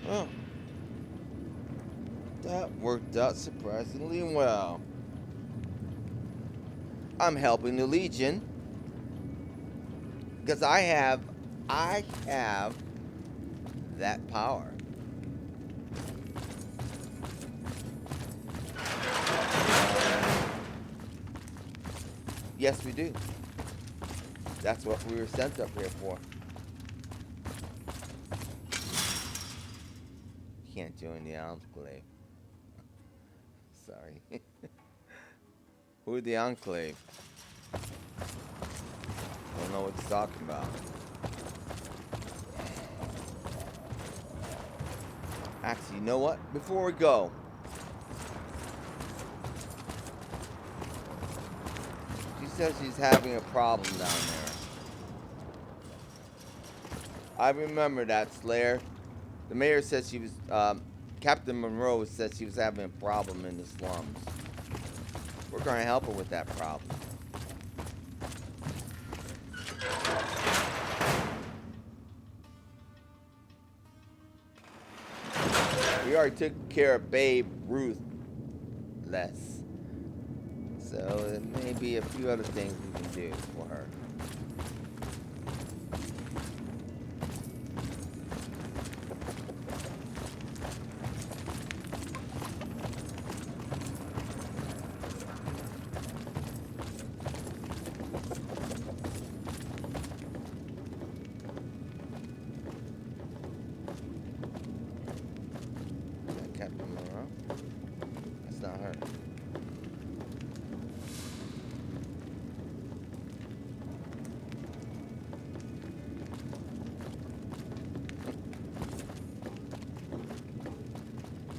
Oh, that worked out surprisingly well. I'm helping the Legion because I have that power. Yes, we do. That's what we were sent up here for. Can't join the Enclave. Sorry. Who are the Enclave? Don't know what he's talking about. Actually, you know what? Before we go, she says she's having a problem down there. I remember that, Slayer. The mayor said she was, Captain Monroe said she was having a problem in the slums. We're going to help her with that problem. We already took care of Babe Ruth less. So there may be a few other things we can do for her. Is that Captain Monroe? That's not her.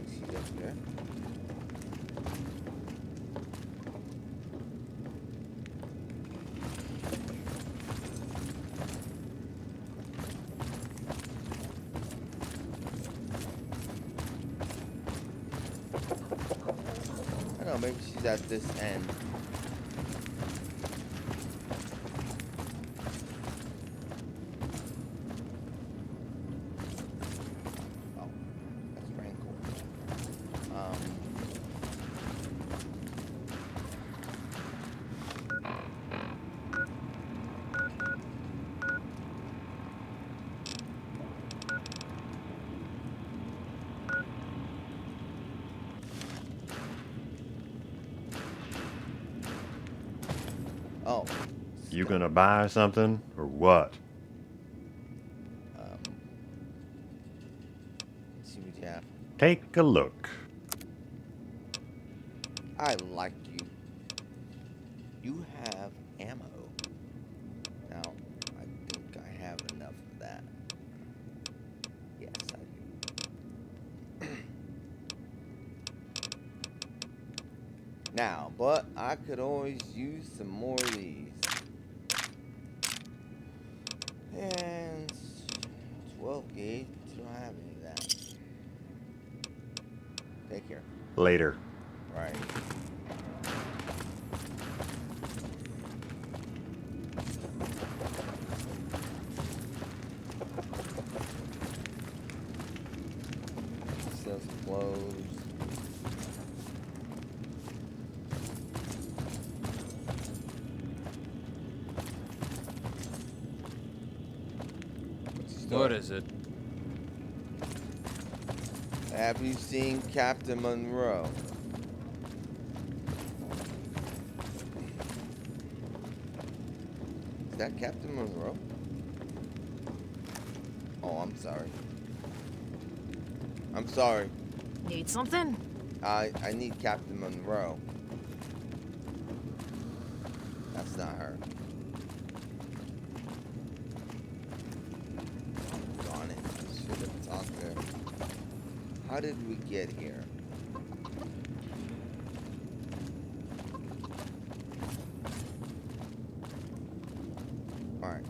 She's up there. I don't know, maybe she's at this end. Oh, that's Rancor. Um, oh, You gonna buy something or what? um, let's see what you have. Take a look. I like you. You have ammo. Now, I think I have enough of that. Yes, I do. Now, but I could always use some more of these. And 12 gauge, but you don't have any of that. Take care. Later. Right. Sells clothes. What is it? Have you seen Captain Monroe? Is that Captain Monroe? Oh, I'm sorry. I'm sorry. Need something? I need Captain Monroe. That's not her. Darn it. I should have talked to her. How did we get here? Alright.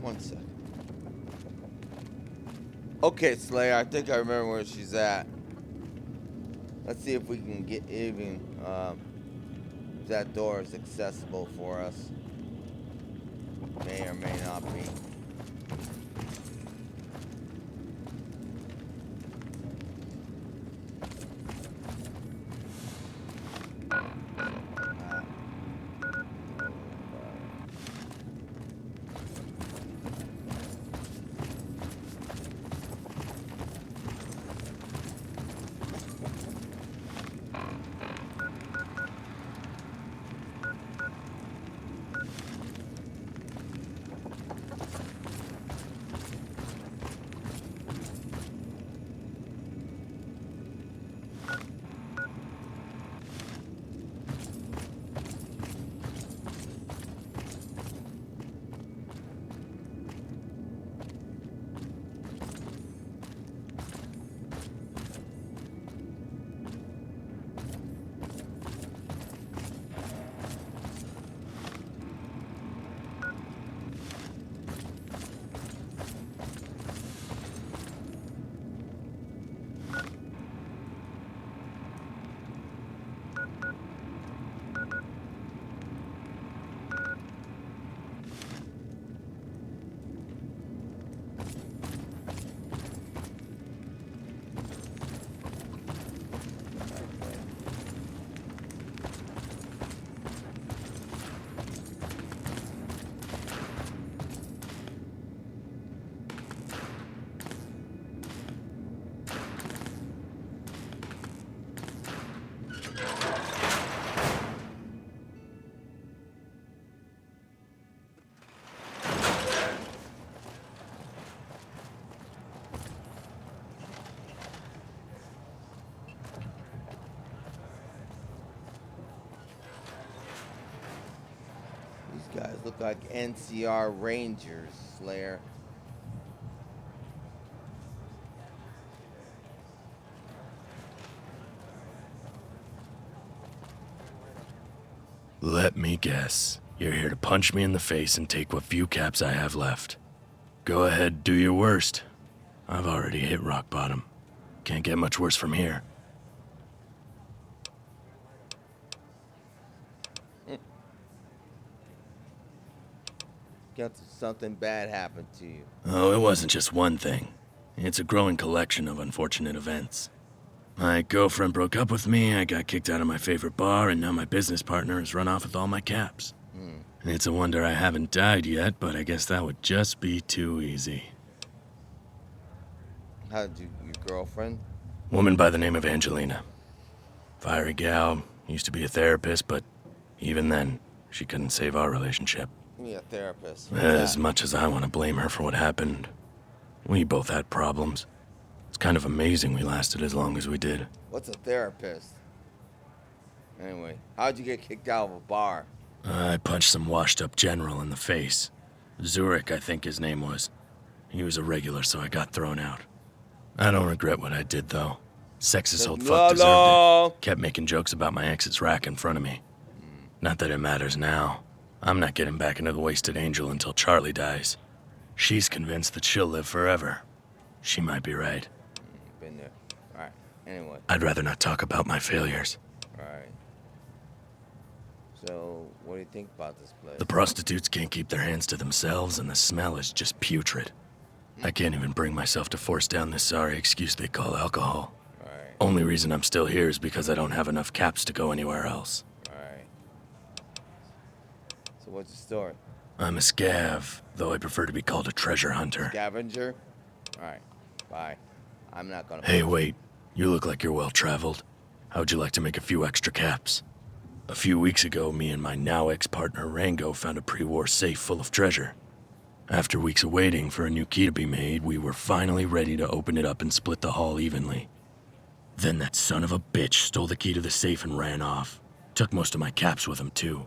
1 second. Okay, Slayer, I think I remember where she's at. Let's see if we can get even, if that door is accessible for us. May or may not be. look like NCR Rangers, Slayer. Let me guess. You're here to punch me in the face and take what few caps I have left. Go ahead, do your worst. I've already hit rock bottom. Can't get much worse from here. Got something bad happened to you. Oh, it wasn't just one thing. It's a growing collection of unfortunate events. My girlfriend broke up with me, I got kicked out of my favorite bar, and now my business partner has run off with all my caps. It's a wonder I haven't died yet, but I guess that would just be too easy. How did your girlfriend? Woman by the name of Angelina. Fiery gal, used to be a therapist, but even then, she couldn't save our relationship. Me a therapist. As much as I want to blame her for what happened, we both had problems. It's kind of amazing we lasted as long as we did. What's a therapist? Anyway, how'd you get kicked out of a bar? I punched some washed-up general in the face. Zurich, I think his name was. He was a regular, so I got thrown out. I don't regret what I did, though. Sexist old fuck deserved it. Kept making jokes about my ex's rack in front of me. Not that it matters now. I'm not getting back into the Wasted Angel until Charlie dies. She's convinced that she'll live forever. She might be right. Been there. Alright, anyway. I'd rather not talk about my failures. Alright. So, what do you think about this place? The prostitutes can't keep their hands to themselves, and the smell is just putrid. I can't even bring myself to force down this sorry excuse they call alcohol. Alright. Only reason I'm still here is because I don't have enough caps to go anywhere else. Alright. So what's the story? I'm a scav, though I prefer to be called a treasure hunter. Scavenger? Alright. Bye. I'm not gonna... Hey, wait. You look like you're well-traveled. How'd you like to make a few extra caps? A few weeks ago, me and my now ex-partner Rango found a pre-war safe full of treasure. After weeks of waiting for a new key to be made, we were finally ready to open it up and split the haul evenly. Then that son of a bitch stole the key to the safe and ran off. Took most of my caps with him, too.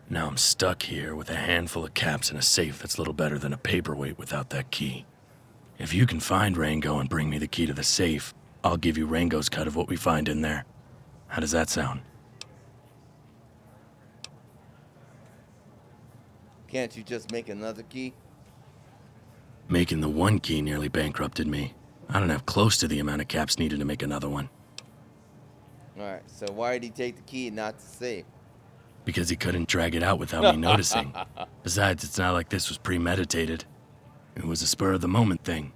Now I'm stuck here with a handful of caps in a safe that's little better than a paperweight without that key. If you can find Rango and bring me the key to the safe, I'll give you Rango's cut of what we find in there. How does that sound? Can't you just make another key? Making the one key nearly bankrupted me. I don't have close to the amount of caps needed to make another one. Alright, so why did he take the key and not the safe? Because he couldn't drag it out without me noticing. Besides, it's not like this was premeditated. It was a spur-of-the-moment thing.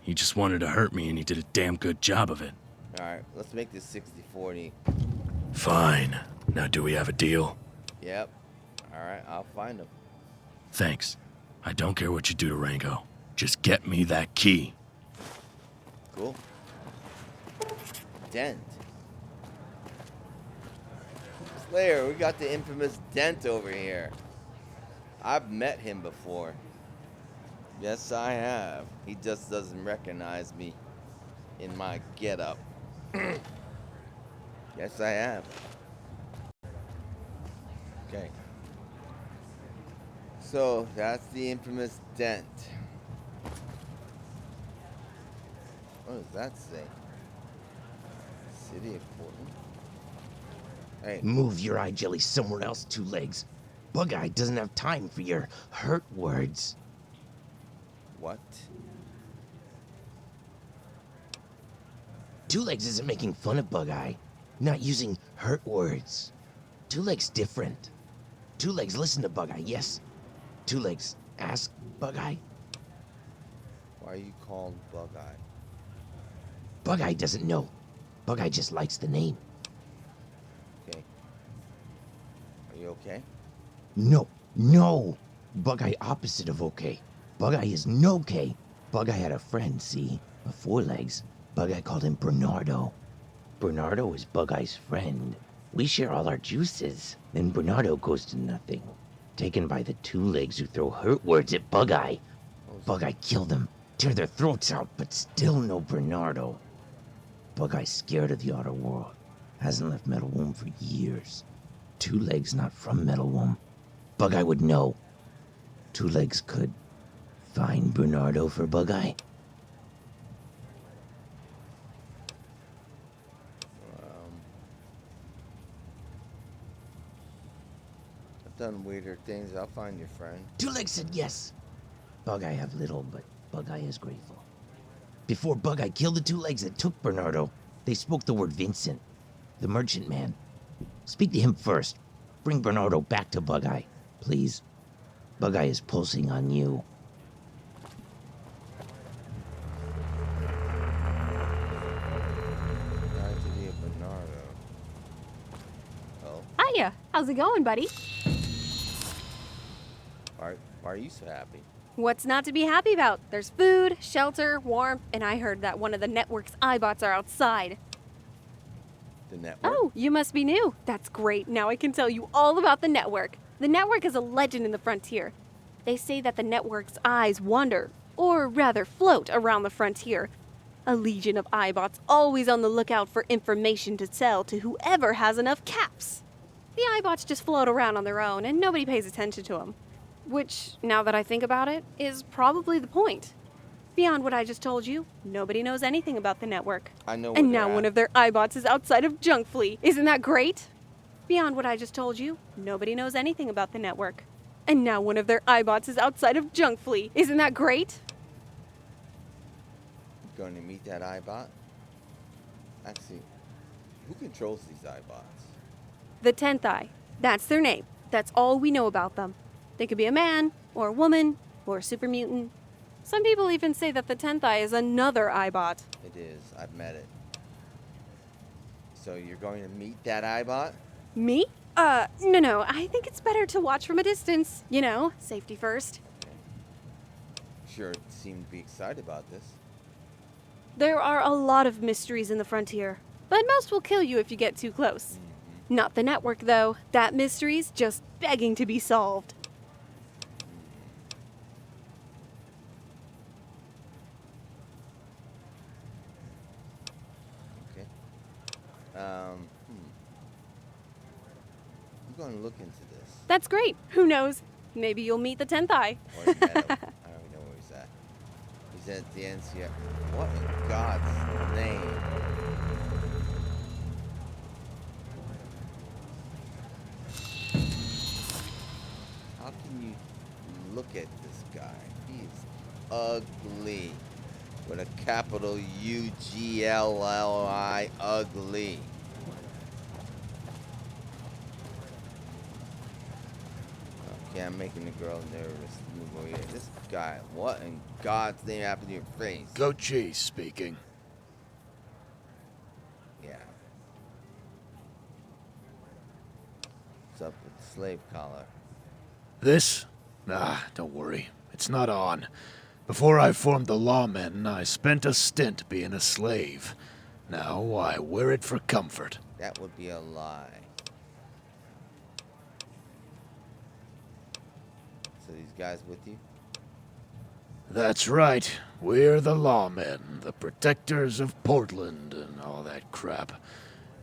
He just wanted to hurt me, and he did a damn good job of it. Alright, let's make this 60-40. Fine. Now, do we have a deal? Yep. Alright, I'll find him. Thanks. I don't care what you do to Rango. Just get me that key. Cool. Dent. Slayer, we got the infamous Dent over here. I've met him before. Yes, I have. He just doesn't recognize me in my getup. Yes, I have. Okay. So, that's the infamous Dent. What does that say? City of Portland? Hey. Move your eye jelly somewhere else, Two Legs. Bug Eye doesn't have time for your hurt words. What? Two Legs isn't making fun of Bug Eye. Not using hurt words. Two Legs different. Two Legs listen to Bug Eye, yes. Two Legs ask Bug Eye. Why are you called Bug Eye? Bug Eye doesn't know. Bug Eye just likes the name. Okay. Are you okay? No, no. Bug Eye opposite of okay. Bug Eye is no okay. Bug Eye had a friend, see? A Four Legs. Bug Eye called him Bernardo. Bernardo is Bug Eye's friend. We share all our juices. Then Bernardo goes to nothing. Taken by the Two Legs who throw hurt words at Bug Eye. Bug Eye killed them. Tear their throats out, but still no Bernardo. Bug Eye's scared of the outer world. Hasn't left Metal Womb for years. Two Legs not from Metal Womb. Bug Eye would know. Two Legs could find Bernardo for Bug-Eye? I've done weirder things. I'll find your friend. Two Legs said yes. Bug-Eye have little, but Bug-Eye is grateful. Before Bug-Eye killed the Two Legs that took Bernardo, they spoke the word Vincent, the merchant man. Speak to him first. Bring Bernardo back to Bug-Eye, please. Bug-Eye is pulsing on you. Tragedy of Bernardo. Oh, Hiya, how's it going, buddy? why are you so happy? What's not to be happy about? There's food, shelter, warmth, and I heard that one of the Netwrk's Eyebots are outside. The Netwrk? Oh, you must be new. That's great. Now I can tell you all about the Netwrk. The Netwrk is a legend in the frontier. They say that the Netwrk's eyes wander, or rather float, around the frontier. A legion of Eyebots always on the lookout for information to sell to whoever has enough caps. The Eyebots just float around on their own and nobody pays attention to them. Which, now that I think about it, is probably the point. Beyond what I just told you, nobody knows anything about the Netwrk. I know where And they're now at. one of their Eyebots is outside of Junkflea. Isn't that great? Beyond what I just told you, nobody knows anything about the Netwrk. And now one of their Eyebots is outside of Junkflea. Isn't that great? Going to meet that Eyebot? Actually, who controls these Eyebots? The 10th Eye. That's their name. That's all we know about them. They could be a man, or a woman, or a super mutant. Some people even say that the 10th Eye is another Eyebot. It is. I've met it. So you're going to meet that Eyebot? Me? No. I think it's better to watch from a distance. You know, safety first. Sure seem to be excited about this. There are a lot of mysteries in the frontier, but most will kill you if you get too close. Not the Netwrk, though. That mystery's just begging to be solved. Okay. I'm going to look into this. That's great. Who knows? Maybe you'll meet the 10th Eye. Or met him. I don't even know where he's at. He's at the NCR. What in God's name? How can you look at this guy? He's ugly. With a capital UGLLI, ugly. Okay, I'm making the girl nervous. Move over here. This guy, what in God's name happened to your face? Goat cheese speaking. Yeah. What's up with the slave collar? This? Don't worry. It's not on. Before I formed the lawmen, I spent a stint being a slave. Now I wear it for comfort. That would be a lie. So these guys with you? That's right. We're the lawmen, the protectors of Portland and all that crap.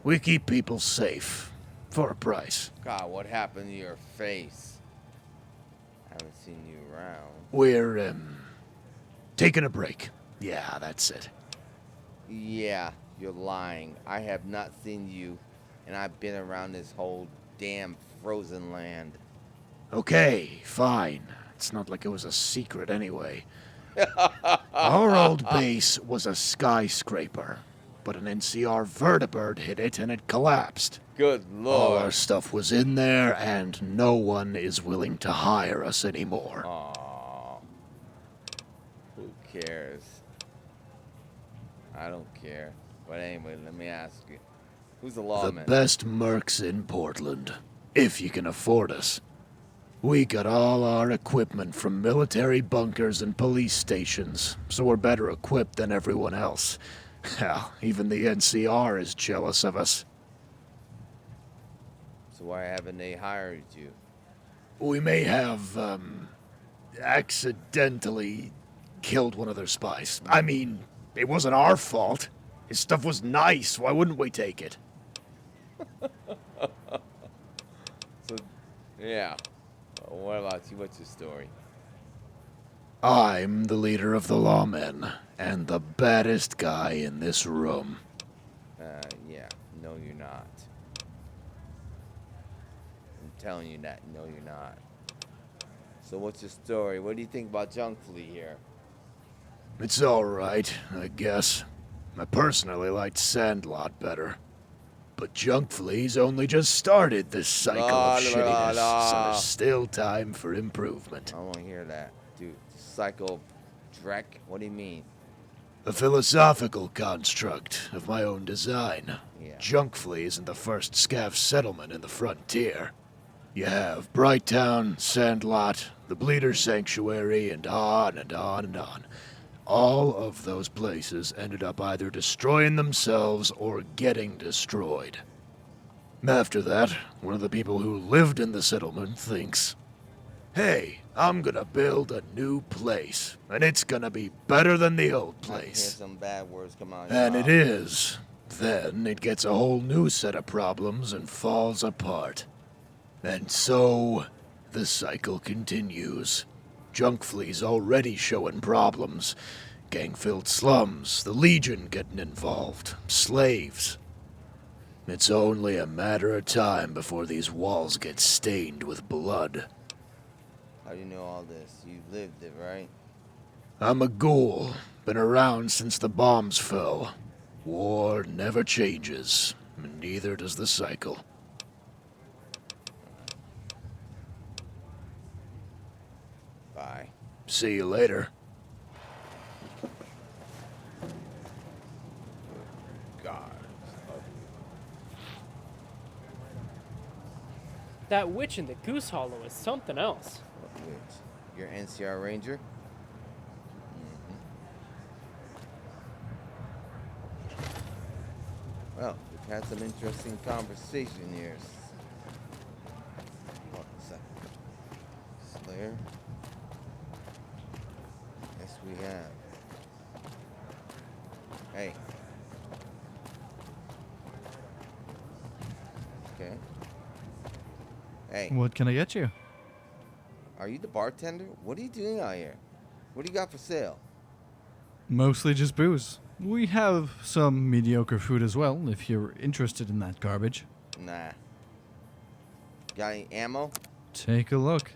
We keep people safe. For a price. God, what happened to your face? I haven't seen you around. We're, taking a break. Yeah, that's it. Yeah, you're lying. I have not seen you, and I've been around this whole damn frozen land. Okay, fine. It's not like it was a secret anyway. Our old base was a skyscraper, but an NCR vertibird hit it and it collapsed. Good All our lord. stuff was in there, and no one is willing to hire us anymore. Aw. Who cares? I don't care. But anyway, let me ask you. Who's the The lawman? best mercs in Portland, if you can afford us. We got all our equipment from military bunkers and police stations, so we're better equipped than everyone else. Hell, even the NCR is jealous of us. So why haven't they hired you? We may have, accidentally killed one of their spies. I mean, it wasn't our fault. His stuff was nice. Why wouldn't we take it? So, yeah. What about you? What's your story? I'm the leader of the lawmen, and the baddest guy in this room. Yeah. No, you're not. I'm telling you that. No, you're not. So what's your story? What do you think about Junkflea here? It's alright, I guess. I personally liked Sandlot better. But Junkflea's only just started this cycle La, of la, la, shittiness, la. so there's still time for improvement. I won't hear that. Dude, Psycho Drek? What do you mean? A philosophical construct of my own design. Yeah. Junkflea isn't the first scav settlement in the frontier. You have Brighttown, Sandlot, the Bleeder Sanctuary, and on and on and on. All of those places ended up either destroying themselves or getting destroyed. After that, one of the people who lived in the settlement thinks, hey, I'm gonna build a new place, and it's gonna be better than the old I hear place. some bad words come out of your And mouth. it is. Then it gets a whole new set of problems and falls apart. And so, the cycle continues. Junkflea's already showing problems. Gang-filled slums, the Legion getting involved, slaves. It's only a matter of time before these walls get stained with blood. How do you know all this? You lived it, right? I'm a ghoul, been around since the bombs fell. War never changes, and neither does the cycle. Bye. See you later. God. That witch in the Goose Hollow is something else. What witch? You're NCR Ranger? Well, we've had some interesting conversation here. What is that? Slayer? Yes, we have. Hey. Okay. Hey, What can I get you? are you the bartender? What are you doing out here? What do you got for sale? Mostly just booze. We have some mediocre food as well, if you're interested in that garbage. Nah. Got any ammo? Take a look.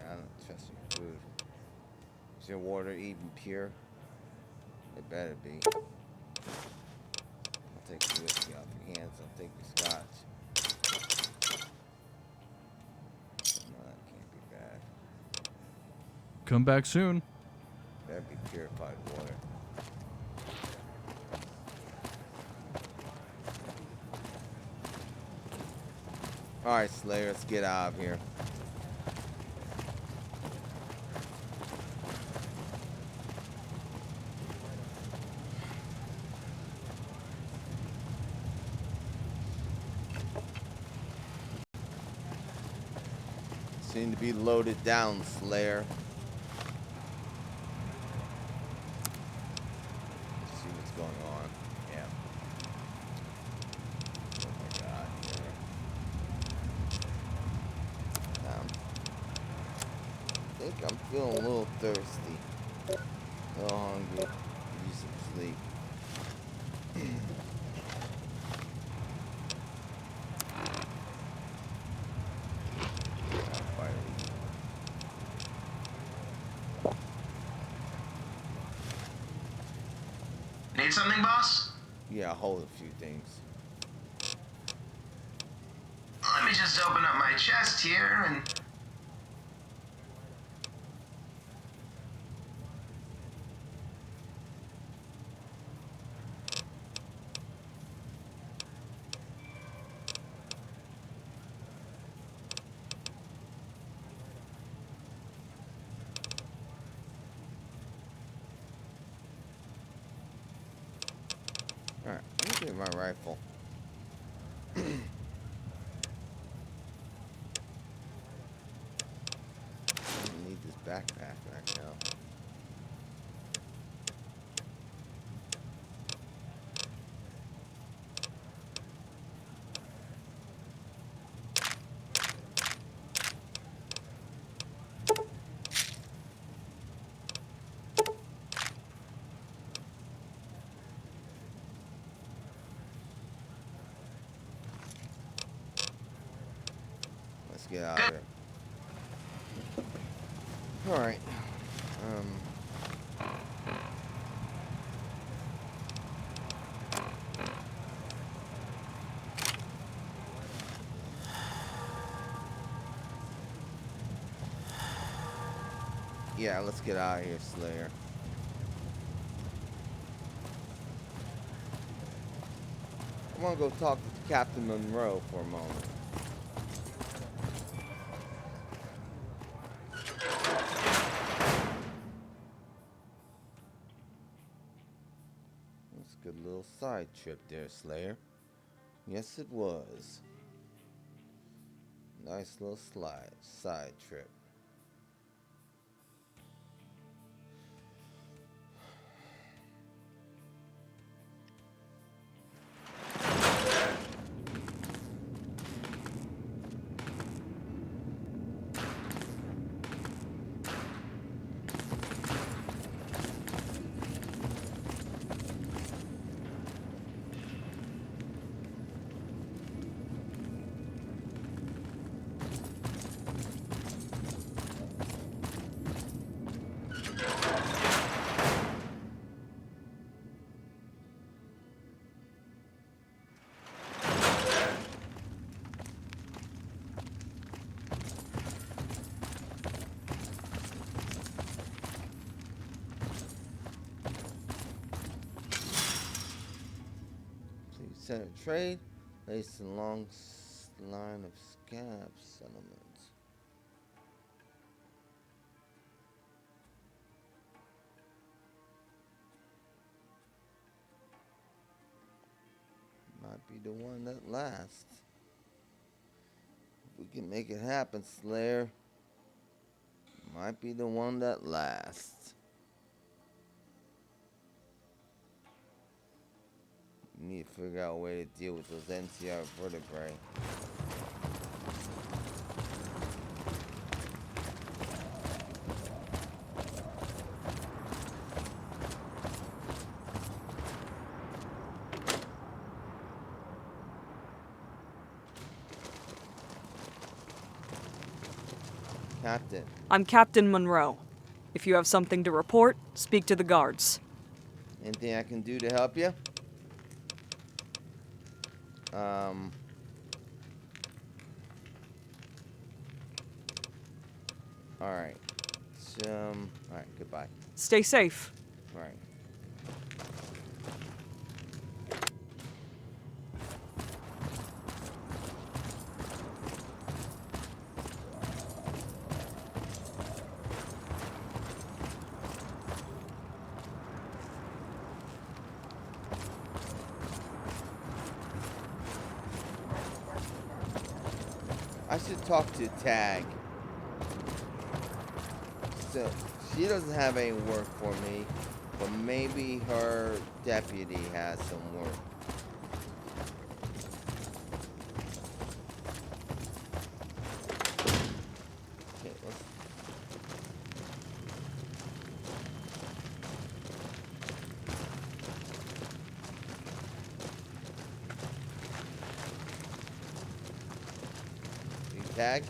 I don't trust your food. Is your water even pure? It better be. I'll take the whiskey off your hands. I'll take your scotch. No, that can't be bad. Come back soon. Better be purified water. Alright, Slayer, let's get out of here. Seem to be loaded down, Slayer. Let's see what's going on. Yeah. Oh my god. I think I'm feeling a little thirsty. A little hungry. Need some sleep. Need something, boss? Yeah, I'll hold a few things. Let me just open up my chest here and... Alright, let me get my rifle. I don't need this backpack right now. get out of here. Alright. Yeah, let's get out of here, Slayer. I want to go talk to Captain Monroe for a moment. That's a good little side trip there, Slayer. Yes, it was. Nice little side trip. Center trade, placed a long line of scab settlements. Might be the one that lasts. If we can make it happen, Slayer. Might be the one that lasts. You need to figure out a way to deal with those NCR vertebrae. Captain. I'm Captain Monroe. If you have something to report, speak to the guards. Anything I can do to help you? Alright. Alright, goodbye. Stay safe. Alright. I should talk to Tag. So, she doesn't have any work for me, but maybe her deputy has some work. Okay, let's... Tag?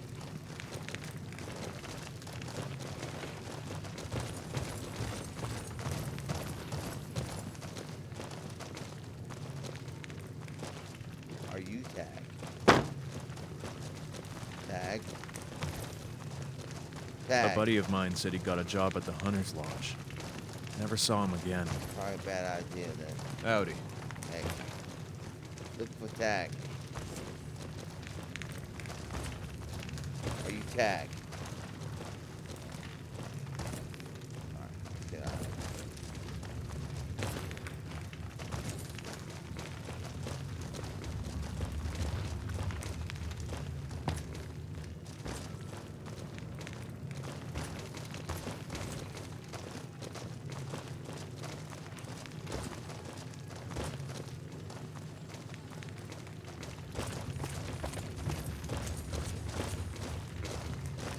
Are you Tag? Tag? Tag. A buddy of mine said he got a job at the Hunter's Lodge. Never saw him again. Probably a bad idea then. Howdy. Hey. Look for Tag. Are you Tag? Alright, get out of here.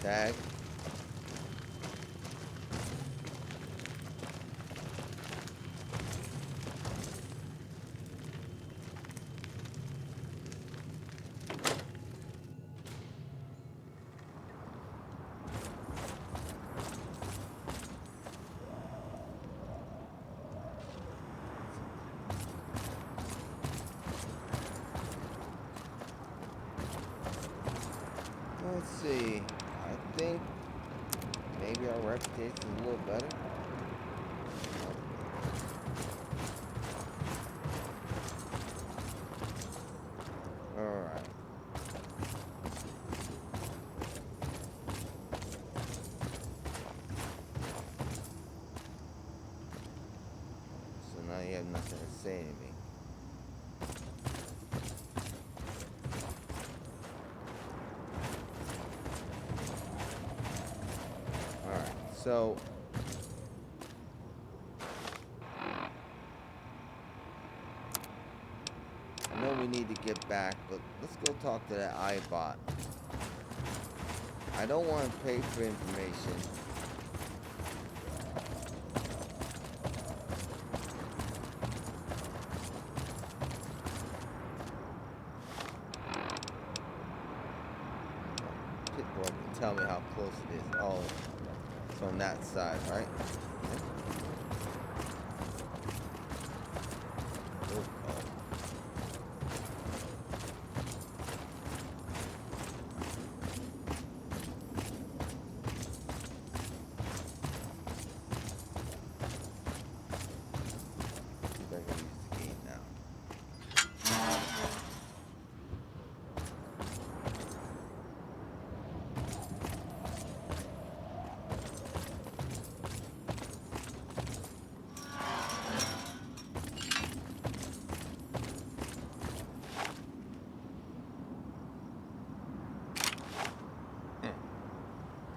Tag. Tastes a little better. Alright. So now you have nothing to say to me. Alright, so I know we need to get back, but let's go talk to that Eyebot. I don't want to pay for information. Pitbull can tell me how close it is. Oh, it's on that side, right? Oh.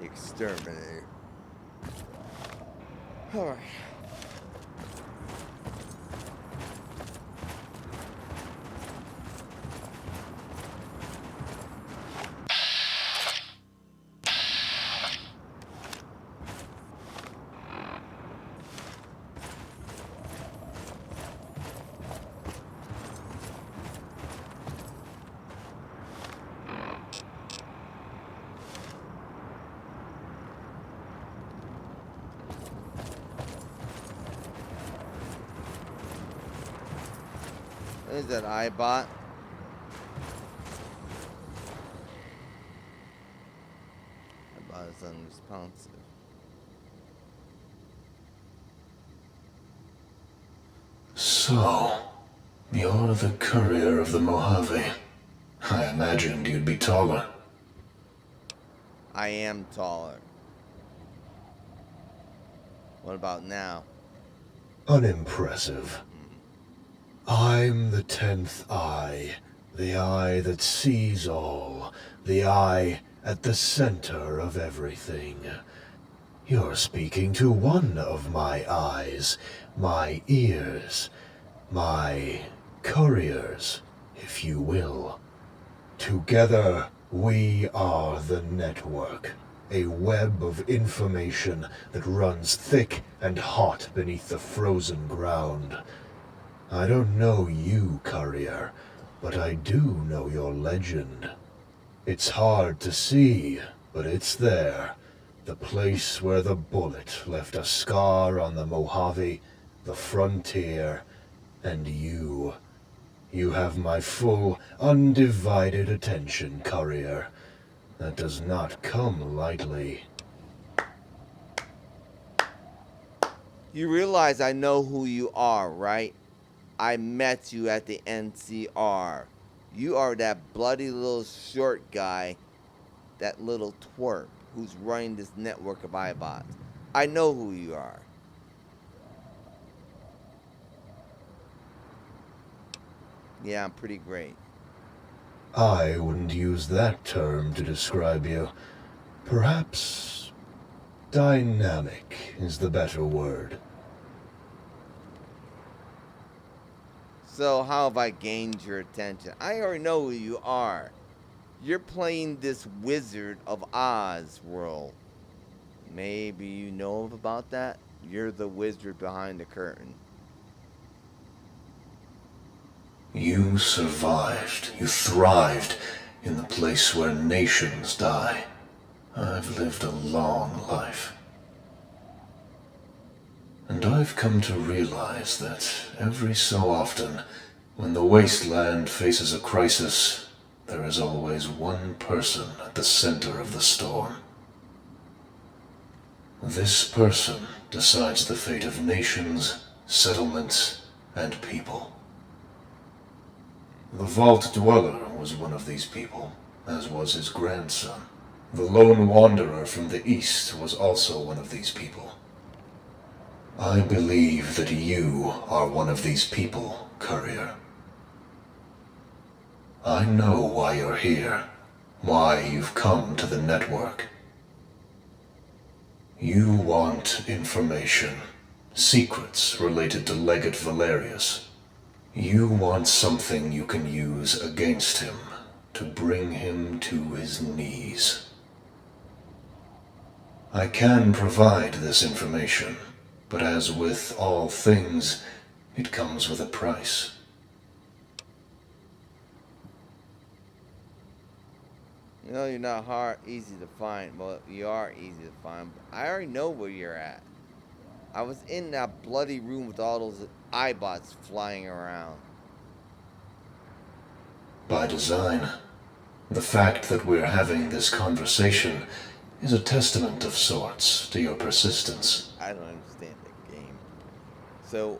Exterminator. Alright. Is that Eyebot? Eyebot is unresponsive. So, you're the courier of the Mojave. I imagined you'd be taller. I am taller. What about now? Unimpressive. I'm the 10th eye, the eye that sees all, the eye at the center of everything. You're speaking to one of my eyes, my ears, my couriers, if you will. Together, we are the Netwrk, a web of information that runs thick and hot beneath the frozen ground. I don't know you, courier, but I do know your legend. It's hard to see, but it's there. The place where the bullet left a scar on the Mojave, the frontier, and you. You have my full, undivided attention, courier. That does not come lightly. You realize I know who you are, right? I met you at the NCR. You are that bloody little short guy, that little twerp who's running this network of Eyebots. I know who you are. Yeah, I'm pretty great. I wouldn't use that term to describe you. Perhaps dynamic is the better word. So how have I gained your attention? I already know who you are. You're playing this Wizard of Oz role. Maybe you know about that? You're the wizard behind the curtain. You survived. You thrived in the place where nations die. I've lived a long life. And I've come to realize that every so often, when the wasteland faces a crisis, there is always one person at the center of the storm. This person decides the fate of nations, settlements, and people. The Vault Dweller was one of these people, as was his grandson. The Lone Wanderer from the East was also one of these people. I believe that you are one of these people, Courier. I know why you're here, why you've come to the Netwrk. You want information, secrets related to Legate Valerius. You want something you can use against him to bring him to his knees. I can provide this information, but as with all things, it comes with a price. You know, you're not easy to find. Well, you are easy to find. But I already know where you're at. I was in that bloody room with all those Eyebots flying around. By design. The fact that we're having this conversation is a testament of sorts to your persistence. I don't understand the game. So,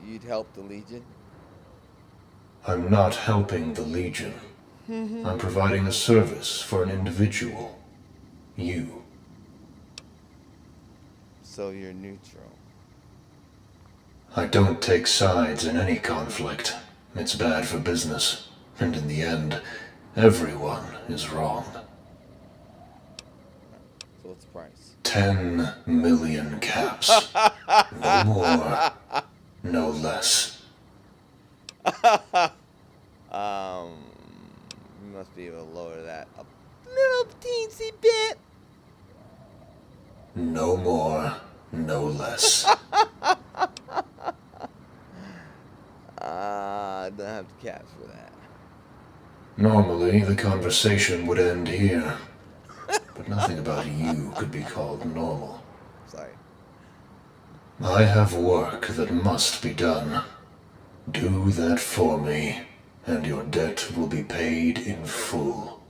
you'd help the Legion? I'm not helping the Legion. I'm providing a service for an individual. You. So you're neutral. I don't take sides in any conflict. It's bad for business. And in the end, everyone is wrong. So what's the price? 10 million caps. No more, no less. You must be able to lower that a little teensy bit. No more, no less. I don't have the caps for that. Normally, the conversation would end here. But nothing about you could be called normal. Sorry. I have work that must be done. Do that for me, and your debt will be paid in full.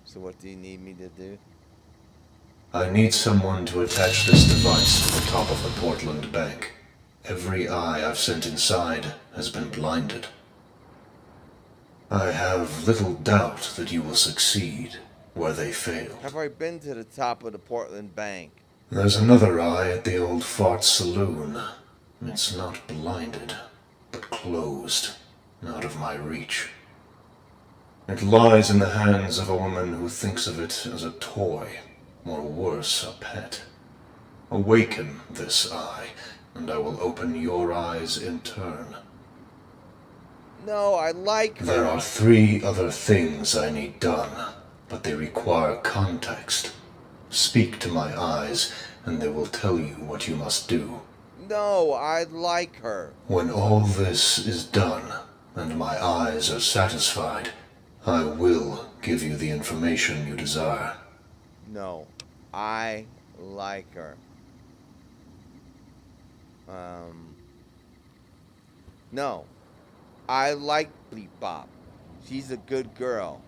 So what do you need me to do? I need someone to attach this device to the top of the Portland Bank. Every eye I've sent inside has been blinded. I have little doubt that you will succeed where they failed. I've already been to the top of the Portland Bank. There's another eye at the old Fart Saloon. It's not blinded, but closed, out of my reach. It lies in the hands of a woman who thinks of it as a toy, or worse, a pet. Awaken this eye, and I will open your eyes in turn. No, I like her. There are 3 other things I need done, but they require context. Speak to my eyes, and they will tell you what you must do. No, I like her. When all this is done, and my eyes are satisfied, I will give you the information you desire. No, I like her. No, I like Bleep Bop. She's a good girl.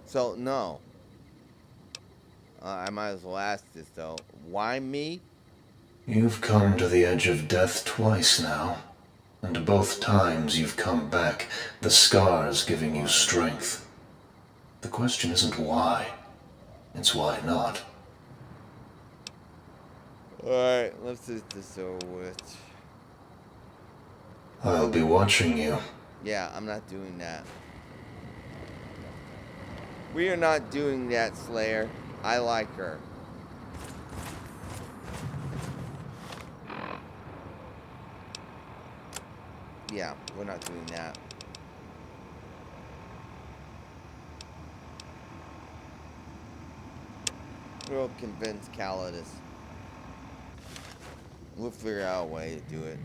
So, no. I might as well ask this, though. Why me? You've come to the edge of death twice now, and both times you've come back, the scars giving you strength. The question isn't why, it's why not. Alright, let's get this over with. I'll be watching you. Yeah, I'm not doing that. We are not doing that, Slayer. I like her. Yeah, we're not doing that. We'll convince Calidus. We'll figure out a way to do it.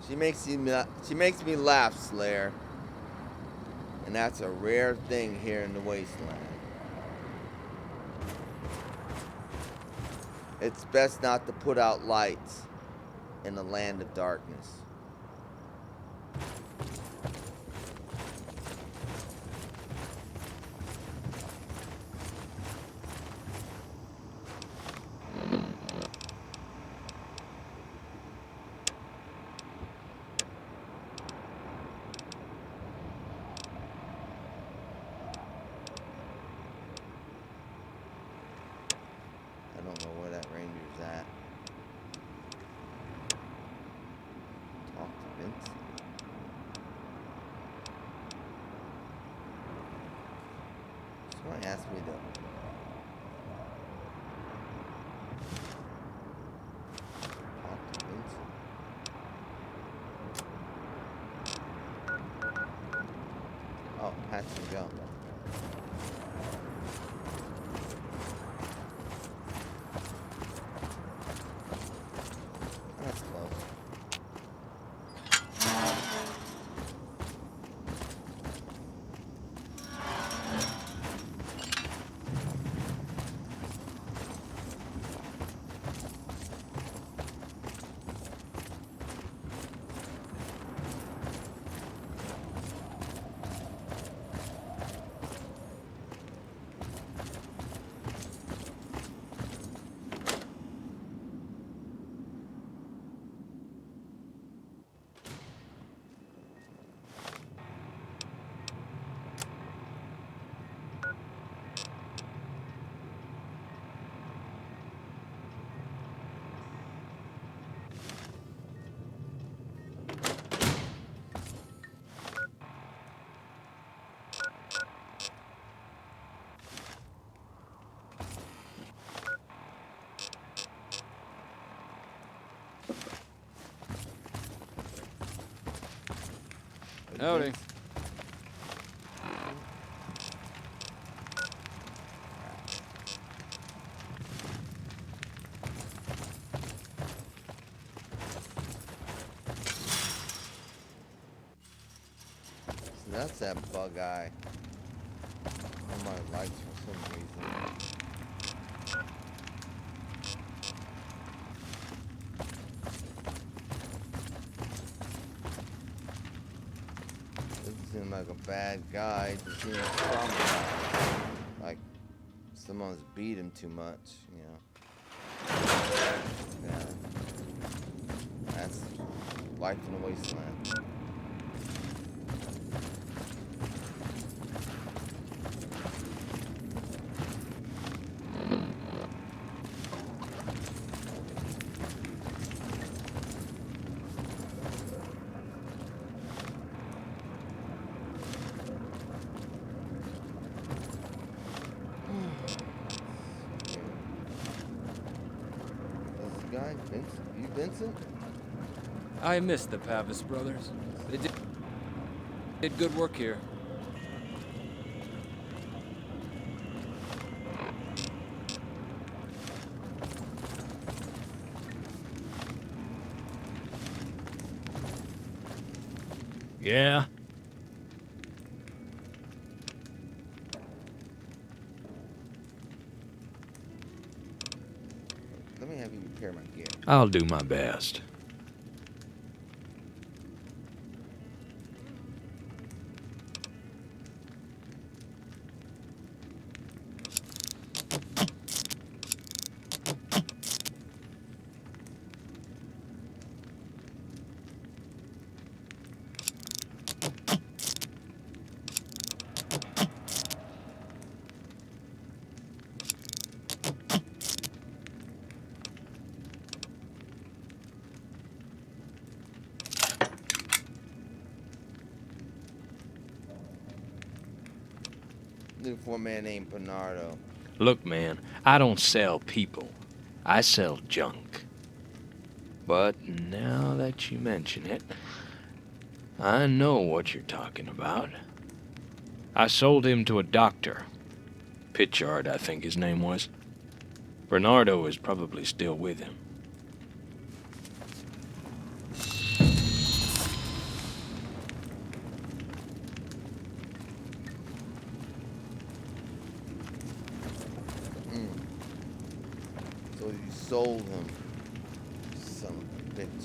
She makes me laugh, Slayer. And that's a rare thing here in the Wasteland. It's best not to put out lights in the land of darkness. Someone asked me to. Talk to Vincent. Oh, hatch and jump. That's close. Howdy. So that's that bug eye on my lights for some reason. Doesn't seem like a bad guy. Just seems like someone's beat him too much, you know. Yeah. That's life in a wasteland. Guy, Vincent? You Vincent? I miss the Pavis brothers. They did good work here. Yeah? Let me have you repair my gear. I'll do my best. Looking for a man named Bernardo. Look, man, I don't sell people. I sell junk. But now that you mention it, I know what you're talking about. I sold him to a doctor. Pitchard, I think his name was. Bernardo is probably still with him. So you sold him. Son of a bitch.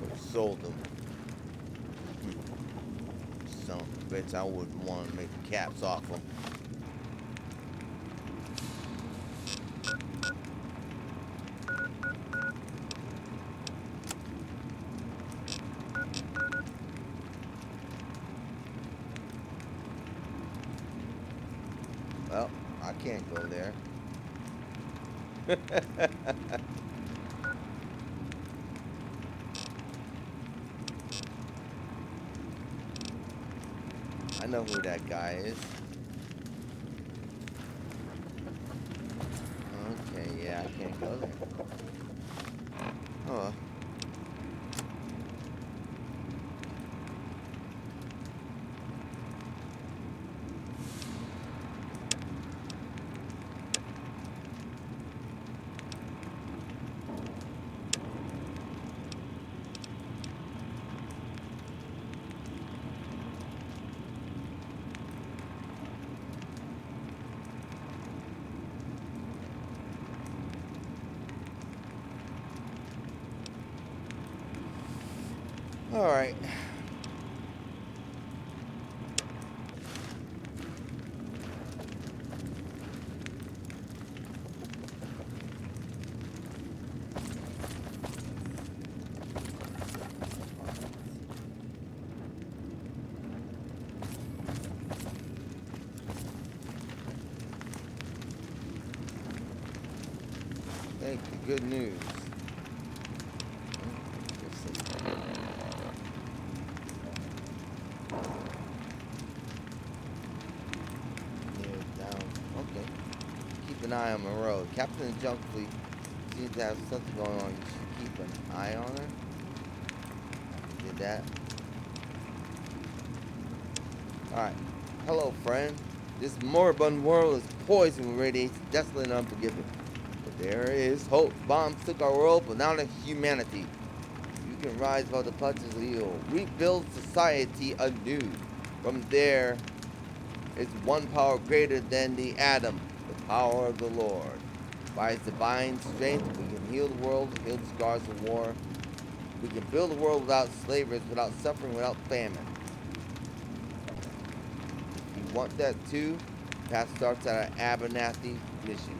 So you sold him. Son of a bitch, I wouldn't want to make the caps off him. Well, I can't go there. I I know who that guy is. Okay, yeah, I can't go there. Oh. All right. Thank you. Good news. Okay. Keep an eye on the road. Captain of Junkflea seems to have something going on. You should keep an eye on her. Did that. Alright. Hello, friend. This moribund world is poisoned with radiation, desolate and unforgiving. But there is hope. Bombs took our world, but now the humanity. You can rise above the clutches of evil. Rebuild society anew. From there is one power greater than the atom, the power of the Lord. By his divine strength, we can heal the world, heal the scars of war. We can build a world without slavery, without suffering, without famine. If you want that too, the path starts at our Abernathy mission.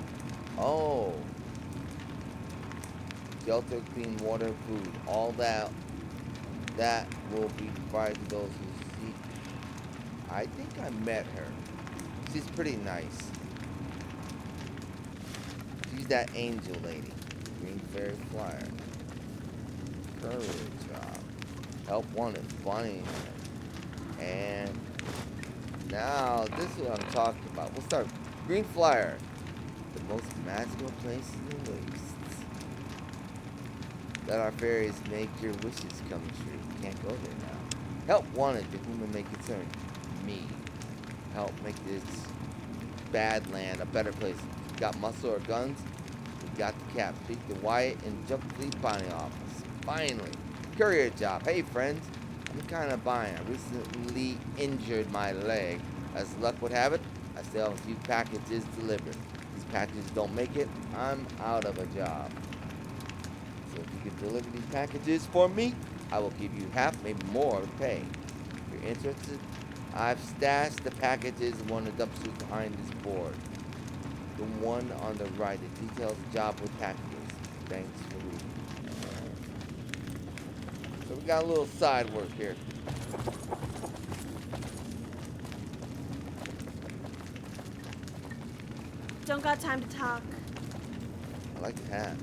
Oh. Shelter, clean water, food, all that will be provided to those who seek. I think I met her. She's pretty nice. She's that angel lady. Green fairy flyer. Courier job. Help wanted. Funny. And now this is what I'm talking about. We'll start. Green flyer. The most magical place in the wastes. Let our fairies make your wishes come true. Can't go there now. Help wanted. To whom it may concern. Me. Help make this bad land a better place. Got muscle or guns? We got the cap. Speak to Wyatt and Junkflea buying office. Finally. Courier job. Hey friends. I'm kinda buying. I recently injured my leg. As luck would have it, I still have a few packages delivered. These packages don't make it, I'm out of a job. So if you can deliver these packages for me, I will give you half, maybe more to pay. If you're interested, I've stashed the packages in one of the dumpsters behind this board. The one on the right, it details the job with packages. Thanks for reading. So we got a little side work here. Don't got time to talk. I like the hat.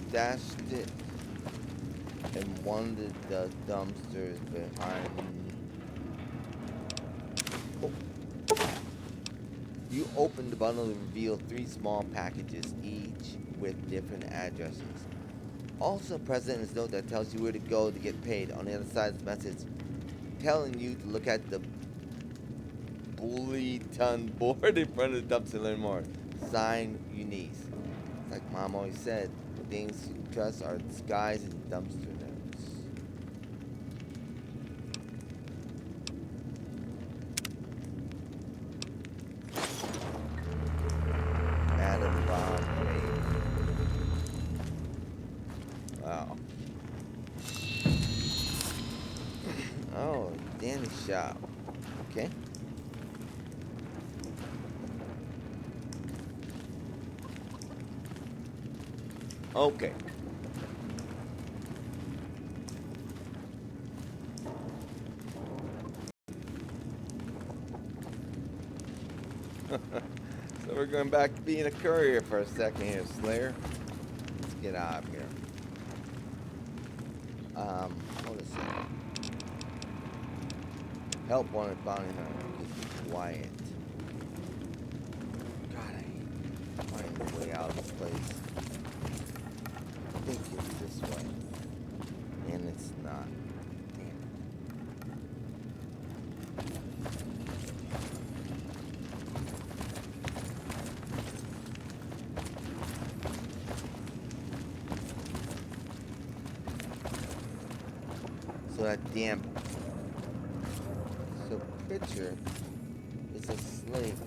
Stashed it in one of the dumpsters behind. Oh. You open the bundle and reveal 3 small packages, each with different addresses. Also present is a note that tells you where to go to get paid. On the other side of the message, telling you to look at the bulletin board in front of the dumpster and learn more. Sign, Eunice. Like Mom always said, the things you trust are disguised in dumpster notes. Adam Bomb Raid. Wow. Oh, Danny shop. Okay. Okay. So we're going back to being a courier for a second here, Slayer. Let's get out of here. What is it? Help wanted bounty hunter. Just be quiet. God, I hate finding the way out of this place. I think it's this way. And it's not. Damn it. So that damn picture is a slave.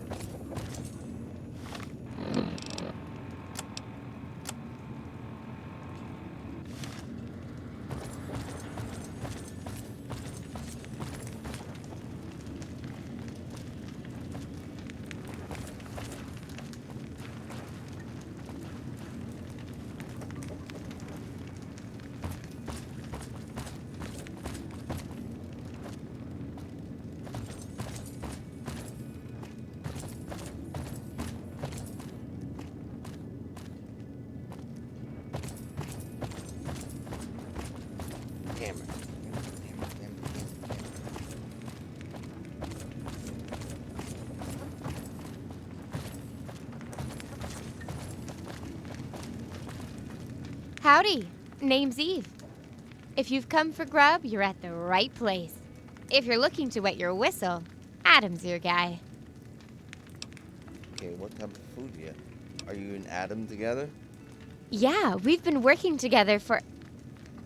Howdy, name's Eve. If you've come for grub, you're at the right place. If you're looking to wet your whistle, Adam's your guy. Okay, what type of food do you have? Are you and Adam together? Yeah, we've been working together for...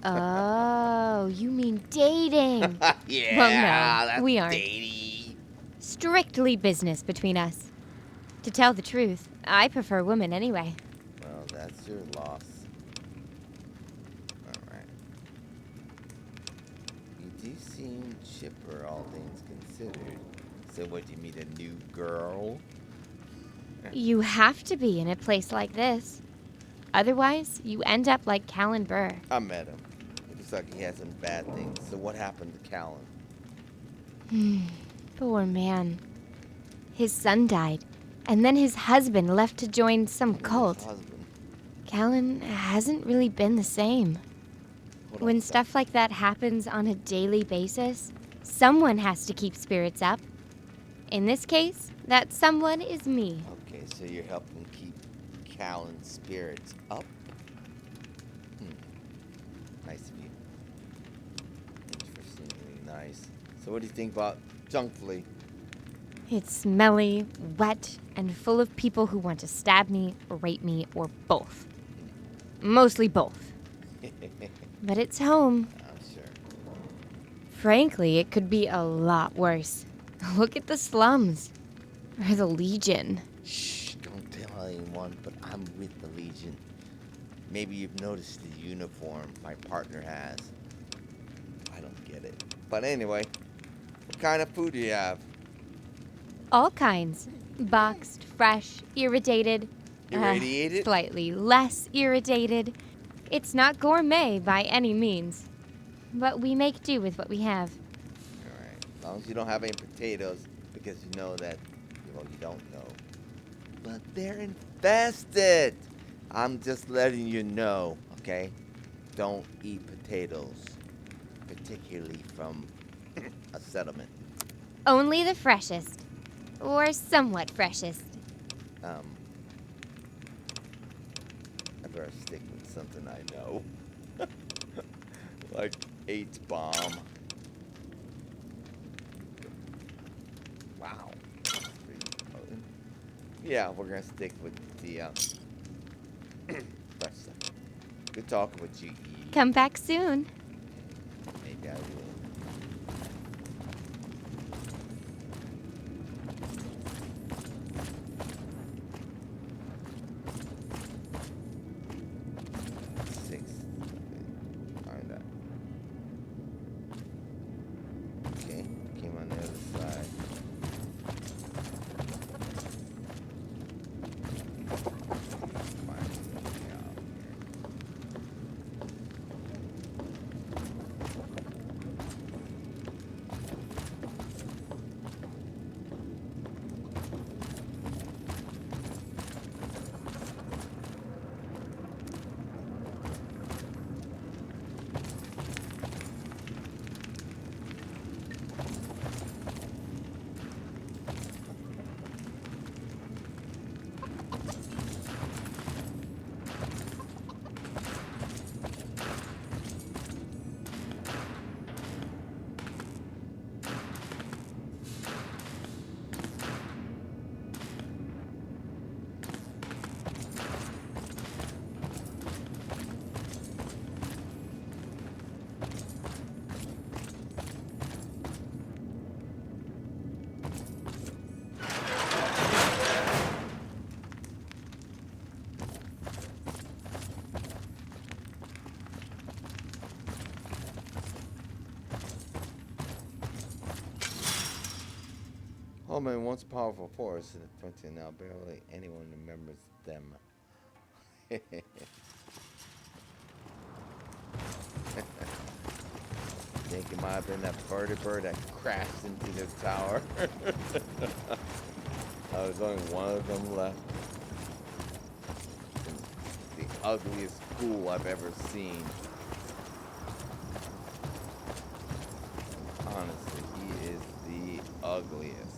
Oh, you mean dating? Yeah, well, no, that's we aren't. dating. Strictly business between us. To tell the truth, I prefer women anyway. Well, that's your loss. Alright. You do seem chipper, all things considered. So what, you meet a new girl? You have to be in a place like this. Otherwise, you end up like Callan Burr. I met him. It looks like he had some bad things. So what happened to Callan? Poor man. His son died, and then his husband left to join some cult. Callan hasn't really been the same. When stuff like that happens on a daily basis, someone has to keep spirits up. In this case, that someone is me. Okay, so you're helping keep Callan's spirits up? Nice of you. Interestingly nice. So what do you think about Junkflea? It's smelly, wet, and full of people who want to stab me, rape me, or both. Mostly both. But it's home. I'm sure. Frankly, it could be a lot worse. Look at the slums. Or the Legion. Shh, don't tell anyone, but I'm with the Legion. Maybe you've noticed the uniform my partner has. I don't get it. But anyway, what kind of food do you have? All kinds. Boxed, fresh, irradiated. Irradiated? Slightly less irradiated. It's not gourmet by any means. But we make do with what we have. Alright, as long as you don't have any potatoes, because you know that, well, you don't know. But they're infested! I'm just letting you know, okay? Don't eat potatoes, particularly from a settlement. Only the freshest. Or somewhat freshest. I better stick with something I know. Like H-bomb. Wow. That's pretty potent. Yeah, we're gonna stick with the fresh stuff. Good talking with you. Come back soon. Maybe I will. Oh man, once powerful force in the frontier, now barely anyone remembers them. I think it might have been that birdie bird that crashed into the tower. There's only one of them left. The ugliest ghoul I've ever seen. Honestly, he is the ugliest.